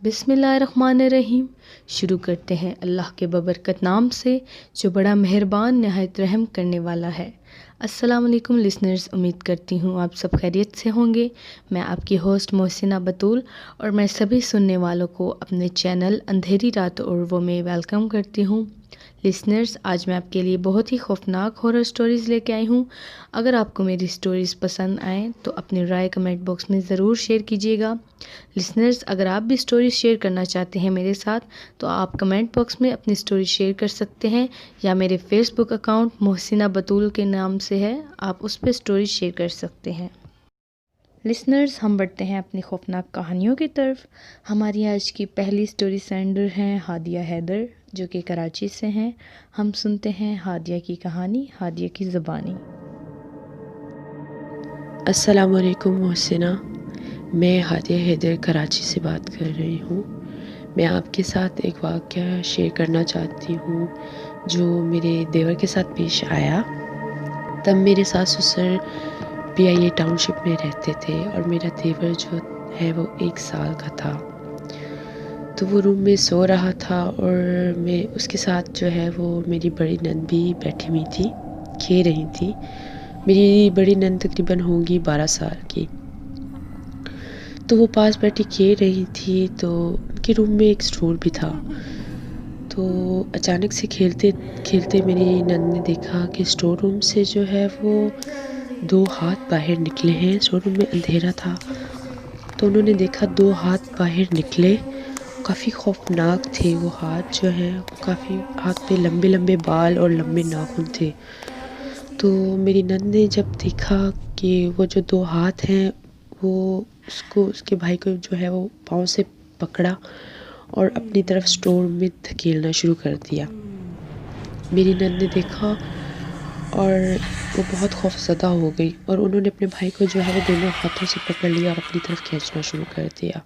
बिस्मिल्लाहिर्रहमानिर्रहीम। शुरू करते हैं अल्लाह के बबरकत नाम से जो बड़ा मेहरबान नहायत रहम करने वाला है। अस्सलाम वालेकुम लिसनर्स, उम्मीद करती हूँ आप सब खैरियत से होंगे। मैं आपकी होस्ट मोहसिना बतूल और मैं सभी सुनने वालों को अपने चैनल अंधेरी रात और वो में वेलकम करती हूँ। लिसनर्स, आज मैं आपके लिए बहुत ही खौफनाक हॉरर स्टोरीज़ लेके आई हूँ। अगर आपको मेरी स्टोरीज़ पसंद आएँ तो अपनी राय कमेंट बॉक्स में ज़रूर शेयर कीजिएगा। लिसनर्स, अगर आप भी स्टोरी शेयर करना चाहते हैं मेरे साथ तो आप कमेंट बॉक्स में अपनी स्टोरी शेयर कर सकते हैं या मेरे फेसबुक अकाउंट मोहसिना बतूल के नाम से है, आप उस पर स्टोरी शेयर कर सकते हैं। लिसनर्स, हम बढ़ते हैं अपनी खौफनाक कहानियों की तरफ। हमारी आज की पहली स्टोरी सेंडर हैं हादिया हैदर, जो कि कराची से हैं। हम सुनते हैं हादिया की कहानी, हादिया की ज़बानी। अस्सलाम वालेकुम मोहसिना, मैं हादिया हैदर कराची से बात कर रही हूँ। मैं आपके साथ एक वाक़या शेयर करना चाहती हूँ जो मेरे देवर के साथ पेश आया। तब मेरे सास ससुर PIA टाउनशिप में रहते थे और मेरा देवर जो है वो 1 साल का था। तो वो रूम में सो रहा था और मैं उसके साथ जो है वो मेरी बड़ी नंद भी बैठी हुई थी, खेल रही थी। मेरी बड़ी नंद तकरीबन होंगी 12 साल की। तो वो पास बैठी खेल रही थी, तो उनके रूम में एक स्टोर भी था। तो अचानक से खेलते खेलते मेरी नंद ने देखा कि स्टोर रूम से जो है वो 2 हाथ बाहर निकले हैं। स्टोर रूम में अंधेरा था, तो उन्होंने देखा 2 हाथ बाहर निकले। काफ़ी खौफनाक थे वो हाथ जो हैं, काफ़ी हाथ पे लंबे लंबे बाल और लंबे नाखून थे। तो मेरी नंद ने जब देखा कि वो जो 2 हाथ हैं, वो उसको उसके भाई को जो है वो पाँव से पकड़ा और अपनी तरफ स्टोर में धकेलना शुरू कर दिया। मेरी नंद ने देखा और वो बहुत खौफज़दा हो गई और उन्होंने अपने भाई को जो है वो दोनों हाथों से पकड़ लिया और अपनी तरफ खींचना शुरू कर दिया।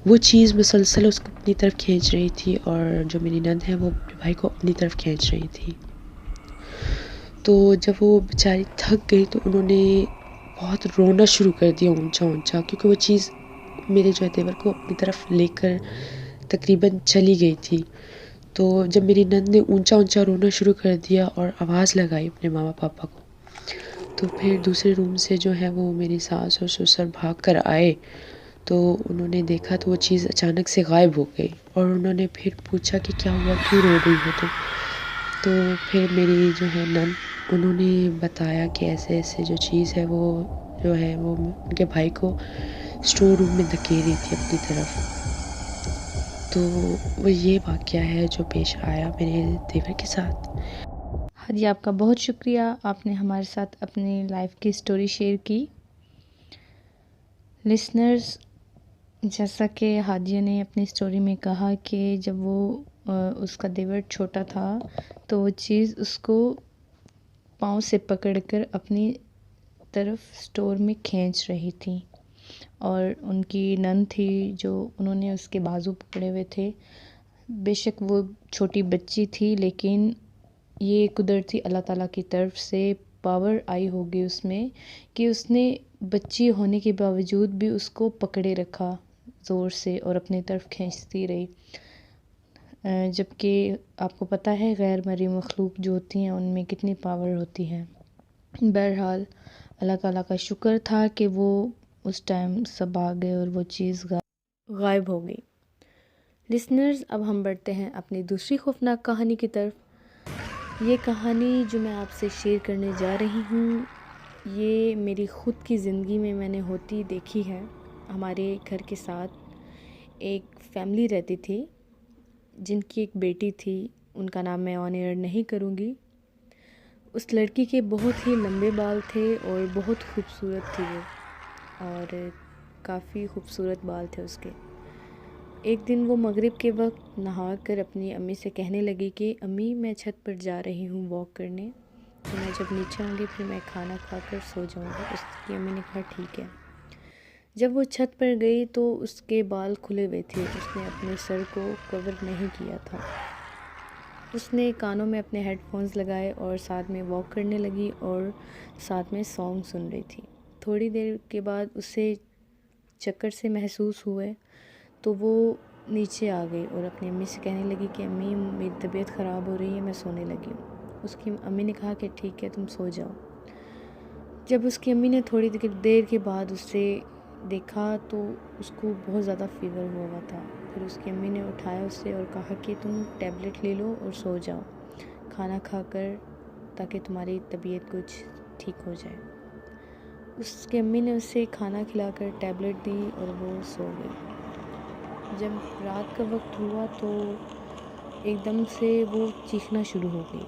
वो चीज़ मुसलसल उसको अपनी तरफ खींच रही थी और जो मेरी नंद है वो अपने भाई को अपनी तरफ खींच रही थी। तो जब वो बेचारी थक गई तो उन्होंने बहुत रोना शुरू कर दिया ऊंचा ऊंचा, क्योंकि वो चीज़ मेरे जो है देवर को अपनी तरफ लेकर तकरीबन चली गई थी। तो जब मेरी नंद ने ऊंचा ऊंचा रोना शुरू कर दिया और आवाज़ लगाई अपने मामा पापा को, तो फिर दूसरे रूम से जो है वो मेरी सास और ससुर भाग कर आए। तो उन्होंने देखा तो वो चीज़ अचानक से गायब हो गई और उन्होंने फिर पूछा कि क्या हुआ, क्यों रो रही हो तुम? तो फिर मेरी जो है नंद, उन्होंने बताया कि ऐसे ऐसे जो चीज़ है वो जो है वो उनके भाई को स्टोर रूम में धकेल रही थी अपनी तरफ। तो वो ये वाक़या है जो पेश आया मेरे देवर के साथ। हाँ जी, आपका बहुत शुक्रिया, आपने हमारे साथ अपनी लाइफ की स्टोरी शेयर की। लिसनर्स, जैसा कि हादिया ने अपनी स्टोरी में कहा कि जब वो उसका देवर छोटा था तो वो चीज़ उसको पाँव से पकड़कर अपनी तरफ स्टोर में खींच रही थी और उनकी नंद थी जो उन्होंने उसके बाजू पकड़े हुए थे। बेशक वो छोटी बच्ची थी, लेकिन ये कुदरती अल्लाह ताला की तरफ से पावर आई होगी उसमें कि उसने बच्ची होने के बावजूद भी उसको पकड़े रखा ज़ोर से और अपनी तरफ खींचती रही। जबकि आपको पता है गैर मर्ई मखलूक जो होती हैं उनमें कितनी पावर होती है। बहरहाल अल्लाह ताला का शुक्र था कि वो उस टाइम सब आ गए और वो चीज़ गायब हो गई। लिसनर्स, अब हम बढ़ते हैं अपनी दूसरी खौफनाक कहानी की तरफ। ये कहानी जो मैं आपसे शेयर करने जा रही हूँ, ये मेरी ख़ुद की ज़िंदगी में मैंने होती देखी है। हमारे घर के साथ एक फैमिली रहती थी जिनकी एक बेटी थी, उनका नाम मैं ऑन एयर नहीं करूँगी। उस लड़की के बहुत ही लंबे बाल थे और बहुत खूबसूरत थी वो, और काफ़ी खूबसूरत बाल थे उसके। एक दिन वो मगरिब के वक्त नहा कर अपनी अम्मी से कहने लगी कि अम्मी, मैं छत पर जा रही हूँ वॉक करने, तो मैं जब नीचे आऊँगी फिर मैं खाना खाकर सो जाऊँगी। उसकी अम्मी ने कहा ठीक है। जब वो छत पर गई तो उसके बाल खुले हुए थे, उसने अपने सर को कवर नहीं किया था। उसने कानों में अपने हेडफोन्स लगाए और साथ में वॉक करने लगी और साथ में सॉन्ग सुन रही थी। थोड़ी देर के बाद उसे चक्कर से महसूस हुए तो वो نیچے آ گئی اور اپنی امی سے کہنے لگی کہ امی میری طبیعت خراب ہو رہی ہے، میں سونے لگی ہوں۔ اس کی امی نے کہا کہ ٹھیک ہے تم سو جاؤ۔ جب اس کی امی نے تھوڑی دیر کے بعد اسے دیکھا تو اس کو بہت زیادہ فیور ہوا تھا۔ پھر اس کی امی نے اٹھایا اسے اور کہا کہ تم ٹیبلٹ لے لو اور سو جاؤ کھانا کھا کر، تاکہ تمہاری طبیعت کچھ ٹھیک ہو جائے۔ اس کی امی نے اسے کھانا کھلا کر ٹیبلٹ دی اور وہ سو گئی۔ جب رات کا وقت ہوا تو ایک دم سے وہ چیخنا شروع ہو گئی۔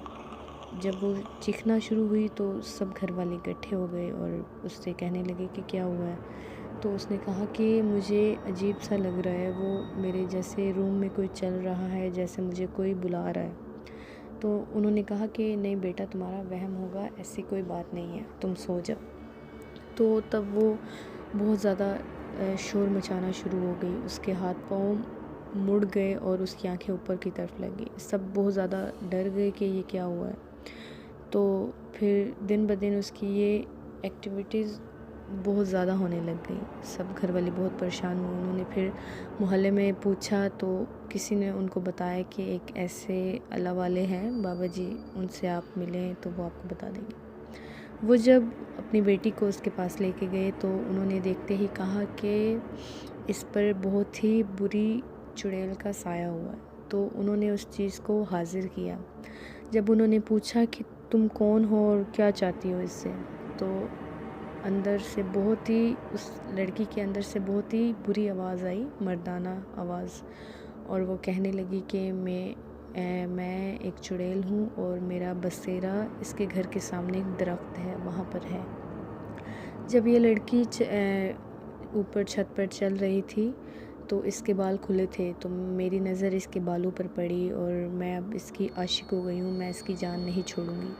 جب وہ چیخنا شروع ہوئی تو سب گھر والے اکٹھے ہو گئے اور اس سے کہنے لگے کہ کیا ہوا ہے۔ تو اس نے کہا کہ مجھے عجیب سا لگ رہا ہے، وہ میرے جیسے روم میں کوئی چل رہا ہے، جیسے مجھے کوئی بلا رہا ہے۔ تو انہوں نے کہا کہ نہیں بیٹا تمہارا وہم ہوگا، ایسی کوئی بات نہیں ہے، تم سو جاؤ۔ تو تب وہ بہت زیادہ شور مچانا شروع ہو گئی، اس کے ہاتھ پاؤں مڑ گئے اور اس کی آنکھیں اوپر کی طرف لگ گئی۔ سب بہت زیادہ ڈر گئے کہ یہ کیا ہوا ہے۔ تو پھر دن بدن اس کی یہ ایکٹیویٹیز بہت زیادہ ہونے لگ گئی۔ سب گھر والے بہت پریشان ہوئے۔ انہوں نے پھر محلے میں پوچھا تو کسی نے ان کو بتایا کہ ایک ایسے اللہ والے ہیں بابا جی، ان سے آپ ملیں تو وہ آپ کو بتا دیں گے۔ وہ جب اپنی بیٹی کو اس کے پاس لے کے گئے تو انہوں نے دیکھتے ہی کہا کہ اس پر بہت ہی بری چڑیل کا سایہ ہوا ہے۔ تو انہوں نے اس چیز کو حاضر کیا۔ جب انہوں نے پوچھا کہ تم کون ہو اور کیا چاہتی ہو اس سے، تو اندر سے بہت ہی اس لڑکی کے اندر سے بہت ہی بری آواز آئی، مردانہ آواز، اور وہ کہنے لگی کہ میں ایک چڑیل ہوں اور میرا بسیرا اس کے گھر کے سامنے ایک درخت ہے، وہاں پر ہے۔ جب یہ لڑکی اوپر چھت پر چل رہی تھی تو اس کے بال کھلے تھے، تو میری نظر اس کے بالوں پر پڑی اور میں اب اس کی عاشق ہو گئی ہوں، میں اس کی جان نہیں چھوڑوں گی۔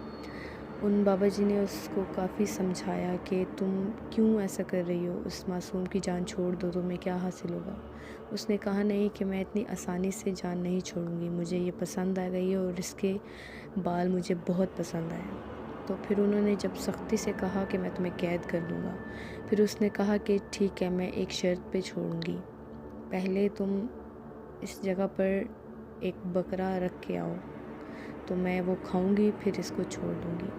ان بابا جی نے اس کو کافی سمجھایا کہ تم کیوں ایسا کر رہی ہو، اس معصوم کی جان چھوڑ دو، تمہیں کیا حاصل ہوگا۔ اس نے کہا نہیں کہ میں اتنی آسانی سے جان نہیں چھوڑوں گی، مجھے یہ پسند آ گئی ہے اور اس کے بال مجھے بہت پسند آئے۔ تو پھر انہوں نے جب سختی سے کہا کہ میں تمہیں قید کر دوں گا، پھر اس نے کہا کہ ٹھیک ہے میں ایک شرط پہ چھوڑوں گی، پہلے تم اس جگہ پر ایک بکرا رکھ کے آؤ تو میں وہ کھاؤں گی، پھر اس کو چھوڑ دوں گی۔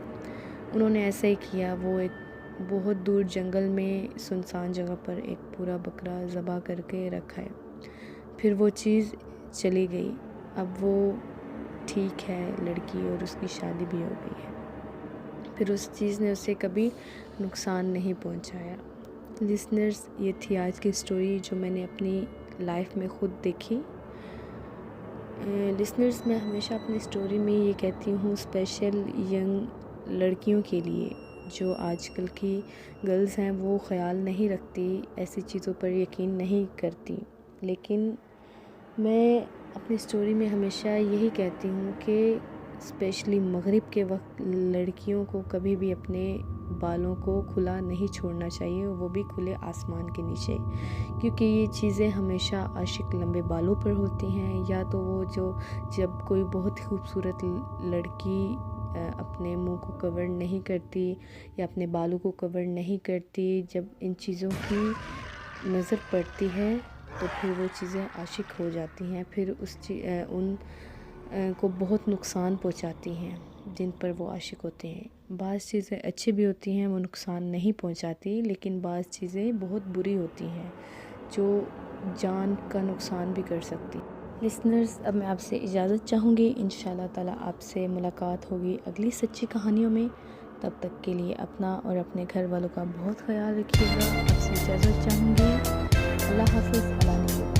انہوں نے ایسا ہی کیا۔ وہ ایک بہت دور جنگل میں سنسان جگہ پر ایک پورا بکرا ذبح کر کے رکھا ہے۔ پھر وہ چیز چلی گئی۔ اب وہ ٹھیک ہے لڑکی اور اس کی شادی بھی ہو گئی ہے۔ پھر اس چیز نے اسے کبھی نقصان نہیں پہنچایا۔ لسنرز، یہ تھی آج کی سٹوری جو میں نے اپنی لائف میں خود دیکھی۔ لسنرز، میں ہمیشہ اپنی سٹوری میں یہ کہتی ہوں اسپیشل ینگ لڑکیوں کے لیے جو آج کل کی گرلز ہیں وہ خیال نہیں رکھتی، ایسی چیزوں پر یقین نہیں کرتی، لیکن میں اپنی سٹوری میں ہمیشہ یہی کہتی ہوں کہ اسپیشلی مغرب کے وقت لڑکیوں کو کبھی بھی اپنے بالوں کو کھلا نہیں چھوڑنا چاہیے، وہ بھی کھلے آسمان کے نیچے، کیونکہ یہ چیزیں ہمیشہ عاشق لمبے بالوں پر ہوتی ہیں، یا تو وہ جب کوئی بہت خوبصورت لڑکی اپنے منہ کو کور نہیں کرتی یا اپنے بالوں کو کور نہیں کرتی، جب ان چیزوں کی نظر پڑتی ہے تو پھر وہ چیزیں عاشق ہو جاتی ہیں، پھر ان کو بہت نقصان پہنچاتی ہیں جن پر وہ عاشق ہوتے ہیں۔ بعض چیزیں اچھی بھی ہوتی ہیں، وہ نقصان نہیں پہنچاتی، لیکن بعض چیزیں بہت بری ہوتی ہیں جو جان کا نقصان بھی کر سکتی۔ لسنرز، اب میں آپ سے اجازت چاہوں گی، انشاءاللہ تعالی آپ سے ملاقات ہوگی اگلی سچی کہانیوں میں۔ تب تک کے لیے اپنا اور اپنے گھر والوں کا بہت خیال رکھیے گا۔ آپ سے اجازت چاہوں گی۔ اللہ حافظ۔ اللہ نگہبان۔